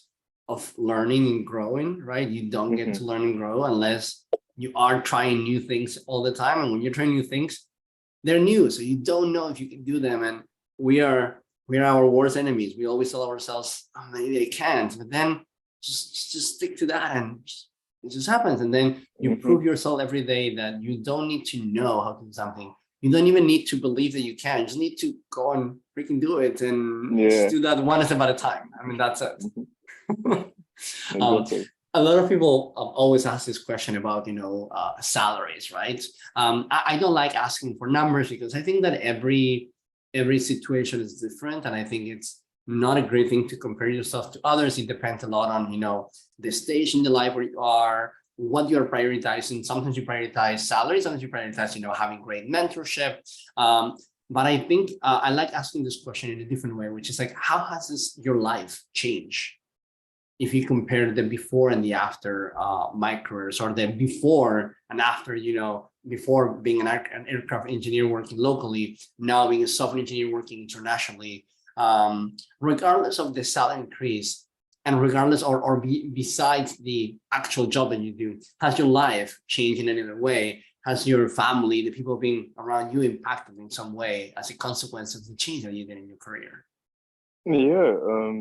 of learning and growing, right? You don't get to learn and grow unless you are trying new things all the time. And when you're trying new things, they're new, so you don't know if you can do them. And we are our worst enemies. We always tell ourselves, oh, maybe I can't, but then just stick to that, and it just happens. And then you prove yourself every day that you don't need to know how to do something. You don't even need to believe that you can. You just need to go and freaking do it, and just do that one step at a time. I mean, that's it. A lot of people always ask this question about, salaries, right? I don't like asking for numbers, because I think that every every situation is different. And I think it's not a great thing to compare yourself to others. It depends a lot on, the stage in the life where you are, what you're prioritizing. Sometimes you prioritize salary, sometimes you prioritize, having great mentorship. But I think I like asking this question in a different way, which is like, how has your life changed? If you compare the before and the after Microverse, or the before and after, before being an aircraft engineer working locally, now being a software engineer working internationally, regardless of the salary increase, and regardless besides the actual job that you do, has your life changed in any other way? Has your family, the people being around you, impacted in some way as a consequence of the change that you did in your career? Yeah,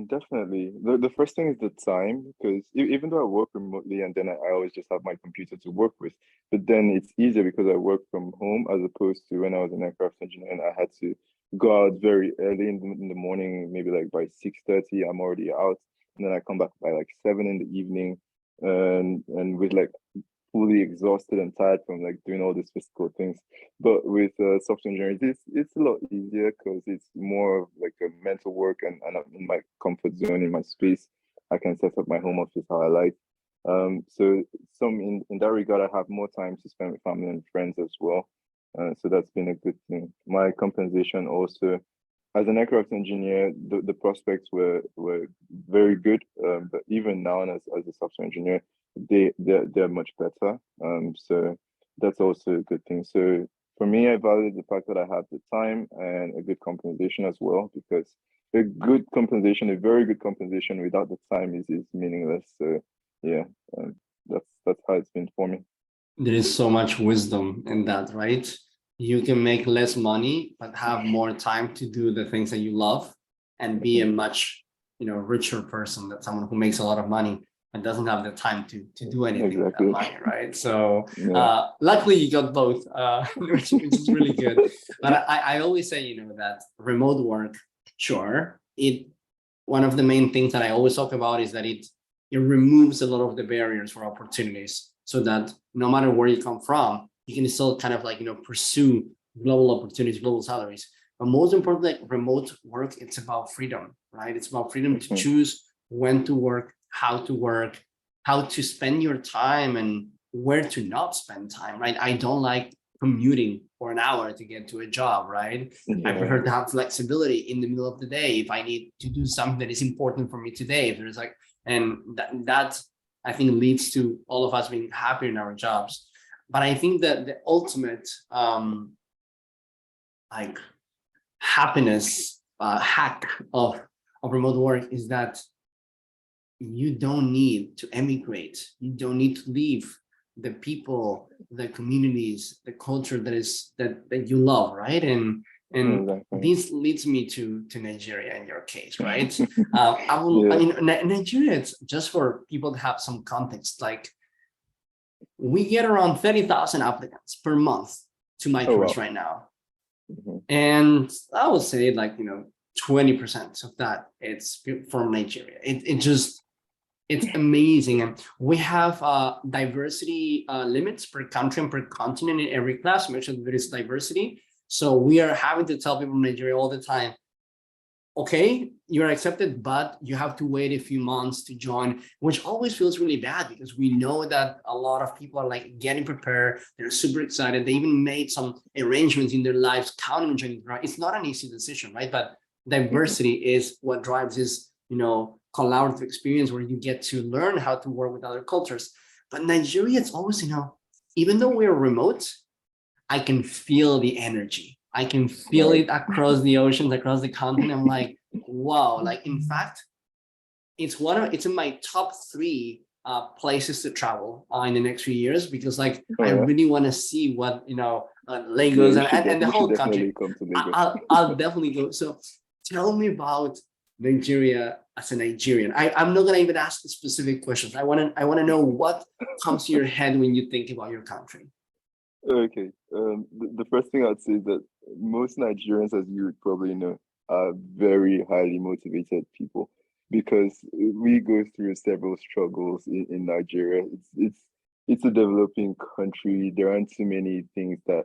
definitely. The first thing is the time, because even though I work remotely and then I always just have my computer to work with, but then it's easier because I work from home as opposed to when I was an aircraft engineer and I had to go out very early in the morning, maybe like by 6:30, I'm already out, and then I come back by like 7 in the evening, and with like fully exhausted and tired from like doing all these physical things. But with software engineering, it's a lot easier because it's more of like a mental work, and I'm in my comfort zone, in my space. I can set up my home office how I like. So in that regard, I have more time to spend with family and friends as well. So that's been a good thing. My compensation also, as an aircraft engineer, the prospects were very good. But even now, and as a software engineer, they're much better. So that's also a good thing. So for me, I value the fact that I have the time and a good compensation as well, because a good compensation, a very good compensation without the time is meaningless. So yeah, that's how it's been for me. There is so much wisdom in that, right? You can make less money, but have more time to do the things that you love and be a much, richer person than someone who makes a lot of money and doesn't have the time to do anything with that money, right? So luckily you got both, which is really good. But I always say, that remote work, sure, one of the main things that I always talk about is that it removes a lot of the barriers for opportunities, so that no matter where you come from, you can still kind of like, pursue global opportunities, global salaries. But most importantly, like remote work, it's about freedom, right? It's about freedom to choose when to work, how to spend your time, and where to not spend time, right? I don't like commuting for an hour to get to a job, right? I prefer to have flexibility in the middle of the day if I need to do something that is important for me today. If there's like, and that I think leads to all of us being happier in our jobs. But I think that the ultimate like happiness hack of remote work is that you don't need to emigrate. You don't need to leave the people, the communities, the culture that you love, right? And this leads me to Nigeria in your case, right? Nigeria, it's just for people to have some context, like we get around 30,000 applicants per month to Microverse right now. And I would say like, 20% of that it's from Nigeria. It's amazing. And we have diversity limits per country and per continent in every class. Make sure that there is diversity. So we are having to tell people in Nigeria all the time, okay, you're accepted, but you have to wait a few months to join, which always feels really bad because we know that a lot of people are like getting prepared. They're super excited. They even made some arrangements in their lives, counting on joining. Right? It's not an easy decision, right? But diversity is what drives this, collaborative experience where you get to learn how to work with other cultures. But Nigeria, it's always, even though we're remote, I can feel the energy. I can feel it across the oceans, across the continent. I'm like, wow. Like, in fact, it's in my top 3 places to travel in the next few years, because like I really want to see what Lagos and the whole country. I'll definitely go. So tell me about Nigeria as a Nigerian. I'm not gonna even ask specific questions. I wanna know what comes to your head when you think about your country. Okay. The first thing I'd say is that most Nigerians, as you would probably know, are very highly motivated people, because we go through several struggles in Nigeria. It's a developing country. There aren't too many things that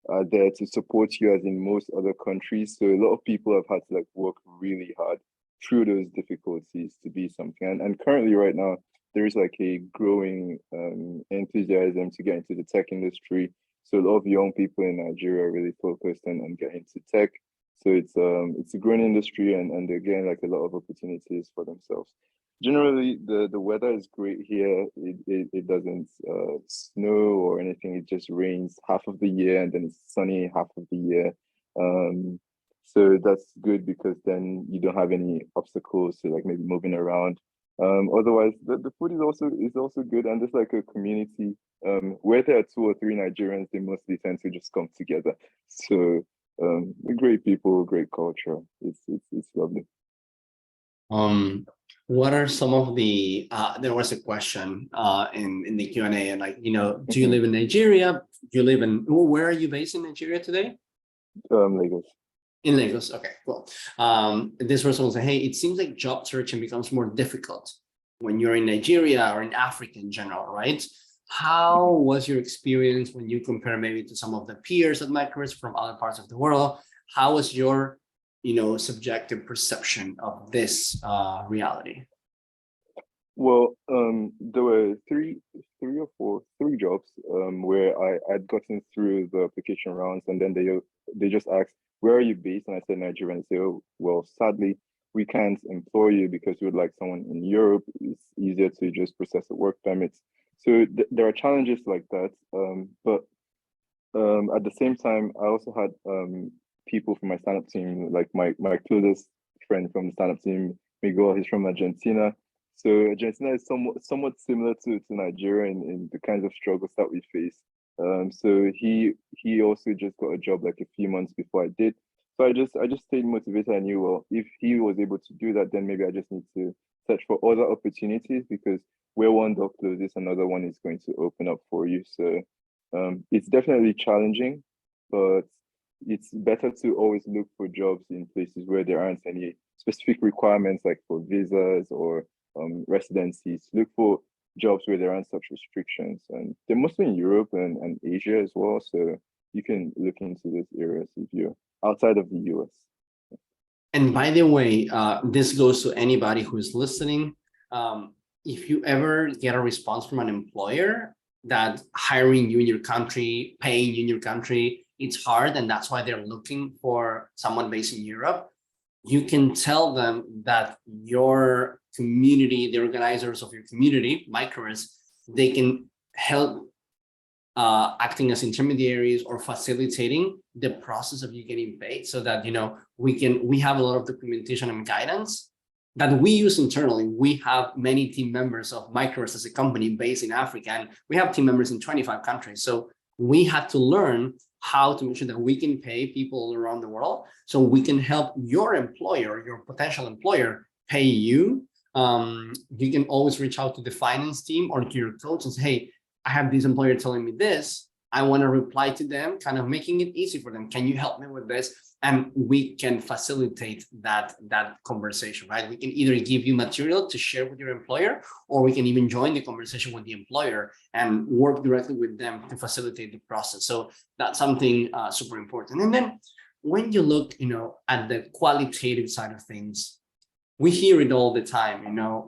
are there to support you as in most other countries. So a lot of people have had to like work really hard through those difficulties to be something. And currently right now, there is like a growing enthusiasm to get into the tech industry. So a lot of young people in Nigeria are really focused on getting into tech. So it's a growing industry and they're getting like a lot of opportunities for themselves. Generally, the weather is great here. It doesn't snow or anything. It just rains half of the year and then it's sunny half of the year. So that's good because then you don't have any obstacles to like maybe moving around. Otherwise, the food is also good and there's like a community. Where there are 2 or 3 Nigerians, they mostly tend to just come together. So great people, great culture. It's lovely. What are some of the there was a question in the Q&A and like, do you live in Nigeria? Do you live in where are you based in Nigeria today? Lagos. In Lagos. Okay, cool. This person will say, hey, it seems like job searching becomes more difficult when you're in Nigeria or in Africa in general, right? How was your experience when you compare maybe to some of the peers at Microverse from other parts of the world? How was your subjective perception of this reality? Well, there were three or four, 3 jobs where I'd gotten through the application rounds, and then they just asked, "Where are you based?" And I said Nigeria, and they say, "Oh, well, sadly, we can't employ you because we would like someone in Europe. It's easier to just process a work permit." So there are challenges like that, but at the same time, I also had people from my stand-up team, like my closest friend from the stand-up team, Miguel. He's from Argentina. So Argentina is somewhat similar to Nigeria in the kinds of struggles that we face. So he also just got a job like a few months before I did. So I just stayed motivated. I knew, well, if he was able to do that, then maybe I just need to search for other opportunities because where one door closes, another one is going to open up for you. So it's definitely challenging, but it's better to always look for jobs in places where there aren't any specific requirements like for visas or residencies. Look for jobs where there aren't such restrictions, and they're mostly in Europe and Asia as well. So you can look into those areas if you're outside of the US. And by the way, this goes to anybody who's listening. If you ever get a response from an employer that hiring you in your country, paying you in your country, it's hard, and that's why they're looking for someone based in Europe, you can tell them that your community, the organizers of your community, Microverse, they can help acting as intermediaries or facilitating the process of you getting paid, so that we have a lot of documentation and guidance that we use internally. We have many team members of Microverse as a company based in Africa, and we have team members in 25 countries. So we had to learn how to make sure that we can pay people all around the world, so we can help your employer, your potential employer, pay you. You can always reach out to the finance team or to your coach and say, hey, I have this employer telling me this. I want to reply to them, kind of making it easy for them. Can you help me with this? And we can facilitate that conversation, right? We can either give you material to share with your employer, or we can even join the conversation with the employer and work directly with them to facilitate the process. So that's something super important. And then when you look, at the qualitative side of things, we hear it all the time.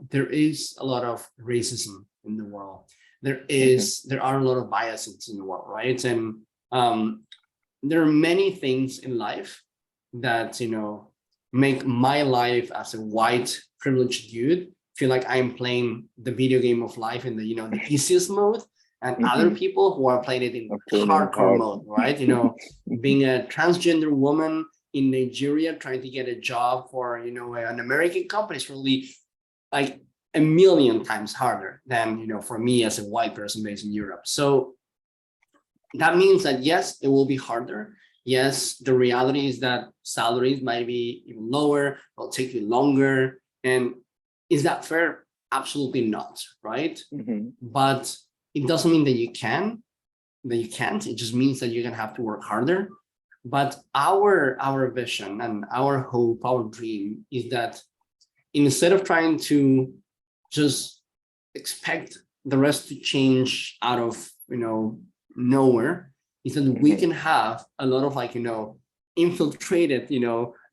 There is a lot of racism in the world. There are a lot of biases in the world, right? And there are many things in life that make my life as a white privileged dude feel like I'm playing the video game of life in the the easiest mode, and other people who are playing it in hardcore mode, right? Being a transgender woman in Nigeria trying to get a job for an American company is really like a million times harder than for me as a white person based in Europe. So that means that yes, it will be harder. Yes, the reality is that salaries might be even lower, it'll take you longer. And is that fair? Absolutely not, right? But it doesn't mean that you can't. It just means that you're gonna have to work harder. But our vision and our hope, our dream is that instead of trying to just expect the rest to change out of nowhere, is that we can have a lot of like, infiltrated,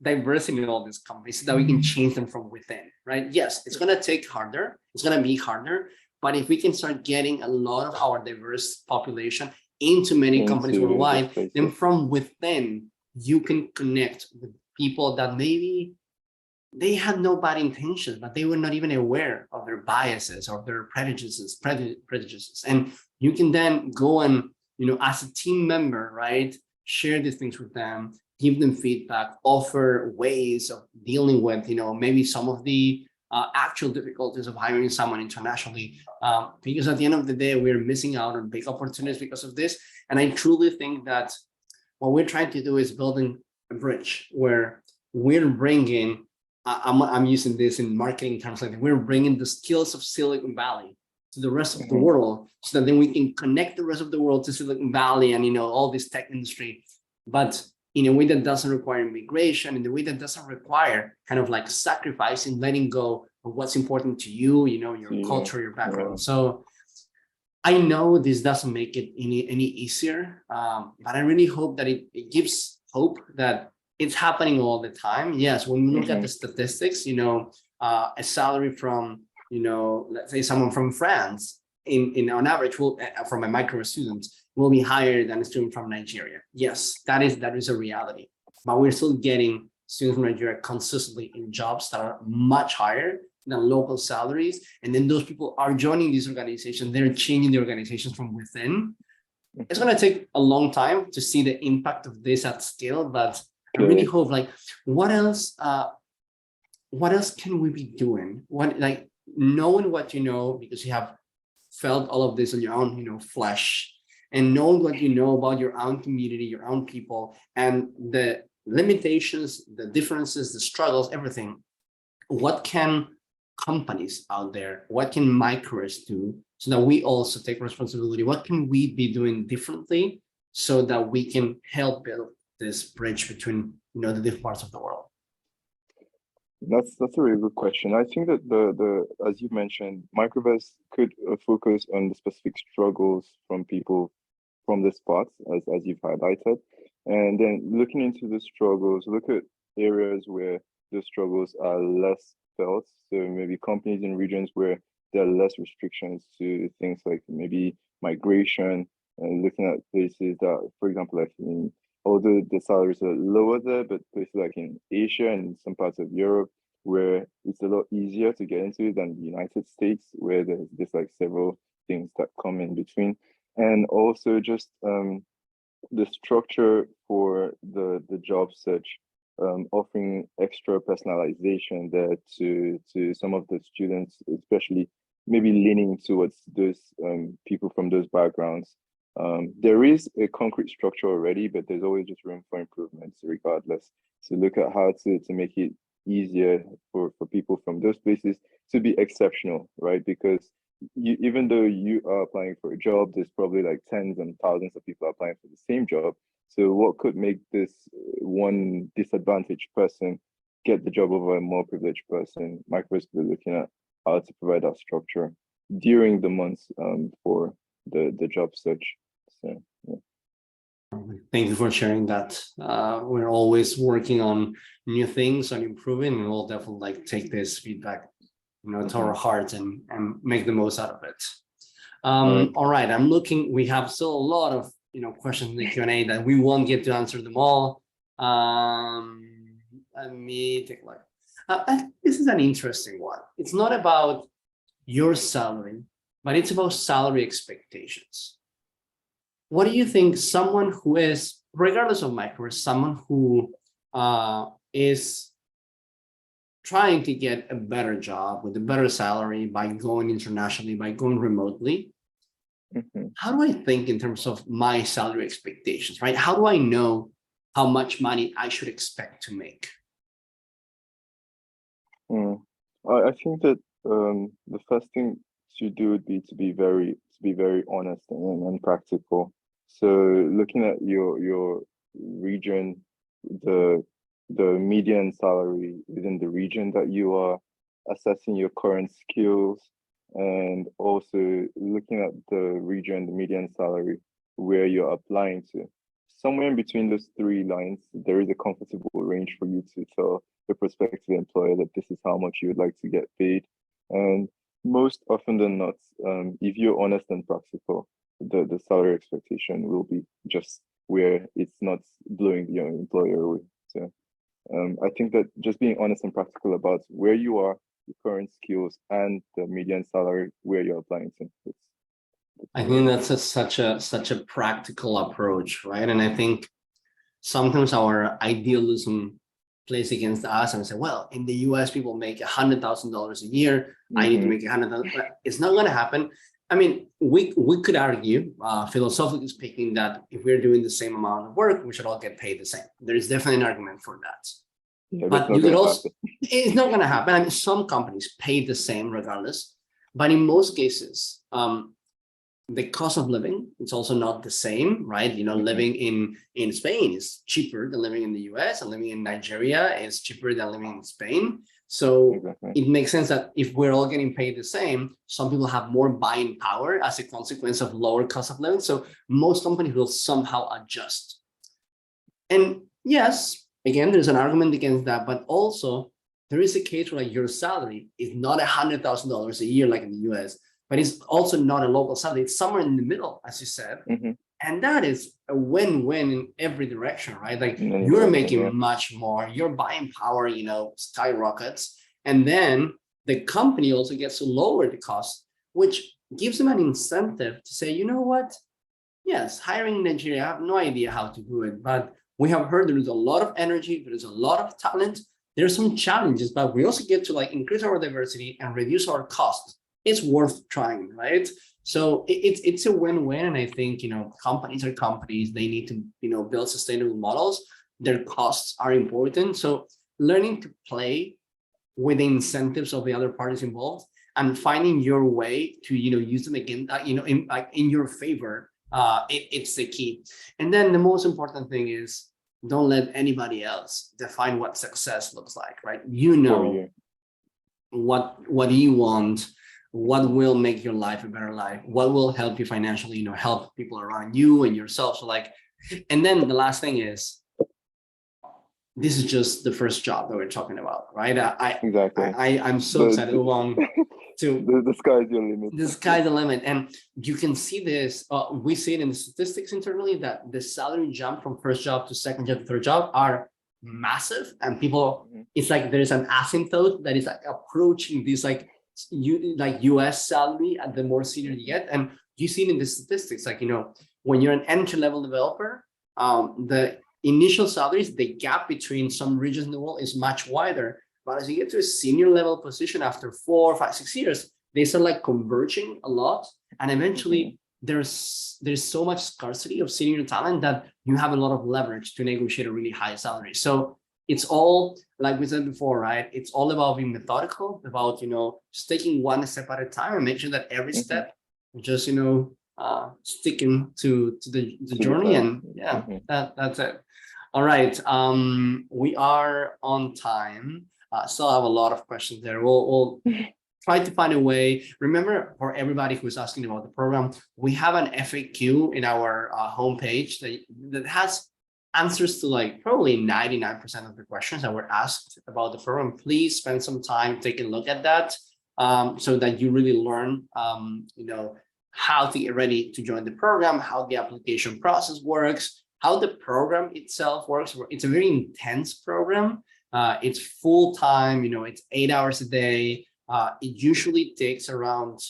diversity in all these companies so that we can change them from within, right? Yes, it's going to take harder. It's going to be harder. But if we can start getting a lot of our diverse population into many companies worldwide, then from within, you can connect with people that maybe they had no bad intentions, but they were not even aware of their biases or their prejudices. And you can then go and, as a team member, right, share these things with them, give them feedback, offer ways of dealing with, maybe some of the actual difficulties of hiring someone internationally. Because at the end of the day, we're missing out on big opportunities because of this. And I truly think that what we're trying to do is building a bridge where we're bringing, I'm using this in marketing terms, like we're bringing the skills of Silicon Valley to the rest of the world, so that then we can connect the rest of the world to Silicon Valley and all this tech industry, but in a way that doesn't require immigration, in a way that doesn't require kind of like sacrificing, letting go of what's important to you, your culture, your background. So I know this doesn't make it any easier, but I really hope that it gives hope that it's happening all the time. Yes, when we look at the statistics, a salary from, let's say someone from France, on average, will from a Microverse student will be higher than a student from Nigeria. Yes, that is a reality. But we're still getting students from Nigeria consistently in jobs that are much higher than local salaries. And then those people are joining these organizations. They're changing the organizations from within. It's going to take a long time to see the impact of this at scale, but I really hope, like, what else can we be doing? Knowing what you know, because you have felt all of this on your own, flesh, and knowing what you know about your own community, your own people, and the limitations, the differences, the struggles, everything. What can companies out there, what can Microverse do so that we also take responsibility? What can we be doing differently so that we can help build this bridge between the different parts of the world? That's a really good question. I think that the as you mentioned, Microverse could focus on the specific struggles from people from this part, as you've highlighted, and then looking into the struggles, look at areas where the struggles are less felt. So maybe companies in regions where there are less restrictions to things like maybe migration, and looking at places that, for example, like although the salaries are lower there, but places like in Asia and some parts of Europe, where it's a lot easier to get into than the United States, where there's like several things that come in between. And also just the structure for the job search, offering extra personalization there to some of the students, especially maybe leaning towards those people from those backgrounds. There is a concrete structure already, but there's always just room for improvements regardless. So look at how to make it easier for people from those places to be exceptional, right? Because even though you are applying for a job, there's probably like tens and thousands of people applying for the same job. So what could make this one disadvantaged person get the job over a more privileged person? Microverse will be looking at how to provide that structure during the months for the job search. So, yeah. Thank you for sharing that. We're always working on new things and improving, and we'll definitely take this feedback, to our hearts and make the most out of it. All right, I'm looking. We have still a lot of questions in the Q&A that we won't get to answer them all. Let me take a look. This is an interesting one. It's not about your salary, but it's about salary expectations. What do you think someone who is, regardless of Microverse, someone who is trying to get a better job with a better salary by going internationally, by going remotely, how do I think in terms of my salary expectations, right? How do I know how much money I should expect to make? I think that the first thing to do would be to be very honest and practical. So looking at your region, the median salary within the region that you are, assessing your current skills, and also looking at the region, the median salary where you're applying to. Somewhere in between those three lines, there is a comfortable range for you to tell the prospective employer that this is how much you would like to get paid. And most often than not, if you're honest and practical, the salary expectation will be just where it's not blowing your employer away. So I think that just being honest and practical about where you are, your current skills, and the median salary where you're applying to. I think that's such a practical approach, right? And I think sometimes our idealism plays against us and we say, well, in the US, people make $100,000 a year. I need to make $100,000. It's not going to happen. I mean, we could argue, philosophically speaking, that if we're doing the same amount of work, we should all get paid the same. There is definitely an argument for that. Yeah, but you could also, it's not going to happen. I mean, some companies pay the same regardless, but in most cases, the cost of living, it's also not the same, right? You know, living in Spain is cheaper than living in the US, and living in Nigeria is cheaper than living in Spain. So it makes sense that if we're all getting paid the same, some people have more buying power as a consequence of lower cost of living. So most companies will somehow adjust. And yes, again, there's an argument against that, but also there is a case where like your salary is not $100,000 a year like in the US, but it's also not a local salary. It's somewhere in the middle, as you said. And that is a win-win in every direction, right? Like you're making much more, your buying power, you know, skyrockets. And then the company also gets to lower the cost, which gives them an incentive to say, you know what? Yes, hiring in Nigeria, I have no idea how to do it, but we have heard there is a lot of energy, there is a lot of talent. There's some challenges, but we also get to like increase our diversity and reduce our costs. It's worth trying, right? So it's a win-win. And I think, you know, companies are companies, they need to, you know, build sustainable models. Their costs are important. So learning to play with the incentives of the other parties involved and finding your way to, you know, use them again, you know, in your favor, it's the key. And then the most important thing is don't let anybody else define what success looks like, right? You know what you want, what will make your life a better life, what will help you financially, you know, help people around you and yourself. So like, and then the last thing is, this is just the first job that we're talking about, right? I'm so excited along to the sky's your limit. The sky's the limit. And you can see this, we see it in the statistics internally that the salary jump from first job to second job to third job are massive. And people, it's like there's an asymptote that is like approaching this like US salary at the more senior you get. And you see it in the statistics, like, you know, when you're an entry-level developer, the initial salaries, the gap between some regions in the world is much wider. But as you get to a senior level position after 4, 5, 6 years, they start like converging a lot. And eventually there's so much scarcity of senior talent that you have a lot of leverage to negotiate a really high salary. So it's all, like we said before, right? It's all about being methodical, about, you know, just taking one step at a time and make sure that every step just, you know, sticking to the journey. And that's it. All right. We are on time. Still have a lot of questions there. We'll try to find a way. Remember, for everybody who's asking about the program, we have an FAQ in our homepage that has answers to like probably 99% of the questions that were asked about the program. Please spend some time, take a look at that, so that you really learn, you know, how to get ready to join the program, how the application process works, how the program itself works. It's a very intense program. It's full time, you know, it's 8 hours a day. It usually takes around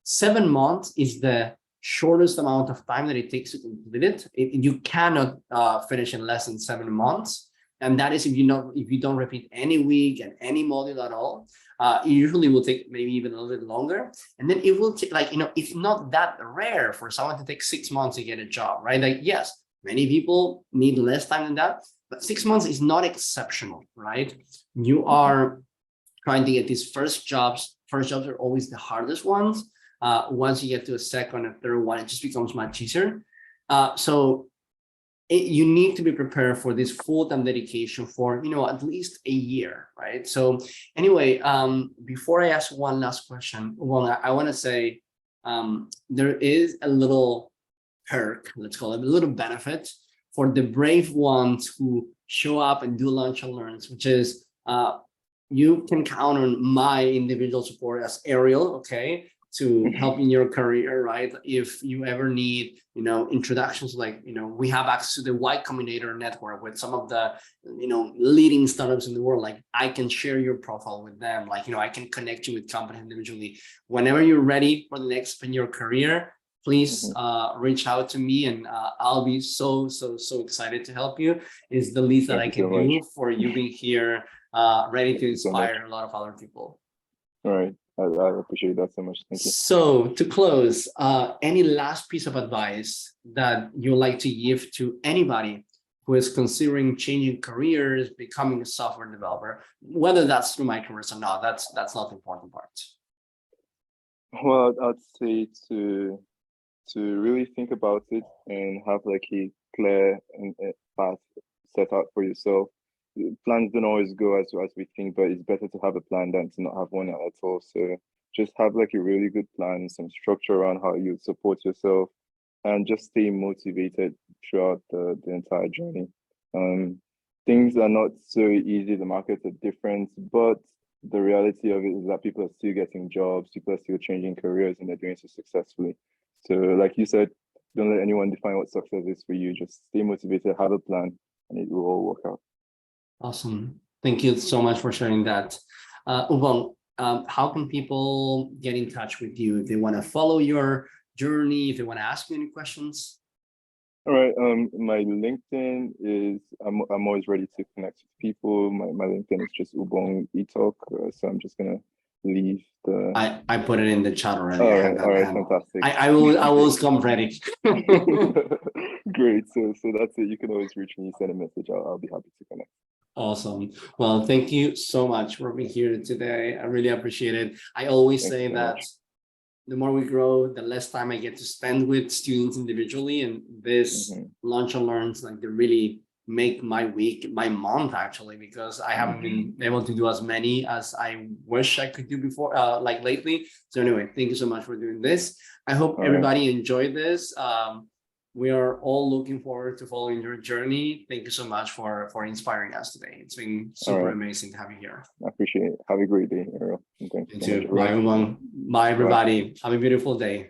7 months is the shortest amount of time that it takes to complete it. You cannot finish in less than 7 months. And that is if you don't repeat any week and any module at all. It usually will take maybe even a little bit longer. And then it will take, like, you know, it's not that rare for someone to take 6 months to get a job, right? Like, yes, many people need less time than that, but 6 months is not exceptional, right? You are trying to get these first jobs. First jobs are always the hardest ones. Once you get to a second and third one, it just becomes much easier. You need to be prepared for this full-time dedication for, you know, at least a year, right? So anyway, before I ask one last question, well, I want to say there is a little perk, let's call it a little benefit for the brave ones who show up and do lunch and learns, which is you can count on my individual support as Ariel, okay, to help in your career, right? If you ever need, introductions, like, we have access to the Y Combinator network with some of the, leading startups in the world. Like, I can share your profile with them. Like, I can connect you with companies individually. Whenever you're ready for the next step in your career, please reach out to me, and I'll be so excited to help you. Is the least that I can do for you being here, ready to inspire a lot of other people. All right. I appreciate that so much. Thank you. So to close, any last piece of advice that you'd like to give to anybody who is considering changing careers, becoming a software developer, whether that's through Microverse or not? That's not the important part. Well, I'd say to really think about it and have like a clear path set out for yourself. Plans don't always go as we think, but it's better to have a plan than to not have one at all. So just have like a really good plan, some structure around how you support yourself, and just stay motivated throughout the entire journey. Things are not so easy. The markets are different, but the reality of it is that people are still getting jobs, people are still changing careers, and they're doing so successfully. So like you said, don't let anyone define what success is for you. Just stay motivated, have a plan, and it will all work out. Awesome. Thank you so much for sharing that. Ubong, how can people get in touch with you if they want to follow your journey, if they want to ask you any questions? All right. My LinkedIn is, I'm always ready to connect with people. My LinkedIn is just Ubong Etalk. So I'm just gonna leave the. I put it in the chat already. All right, fantastic. I will come ready. Great. So that's it. You can always reach me, send a message. I'll be happy to connect. Awesome. Well, thank you so much for being here today. I really appreciate it. I always say that the more we grow, the less time I get to spend with students individually, and this lunch and learns, like, they really make my week, my month actually, because I haven't been able to do as many as I wish I could do before, like lately. So anyway, thank you so much for doing this. I hope everybody enjoyed this. We are all looking forward to following your journey. Thank you so much for inspiring us today. It's been super amazing to have you here. I appreciate it. Have a great day, Ariel. You too. Bye, everyone. Bye, everybody. Have a beautiful day.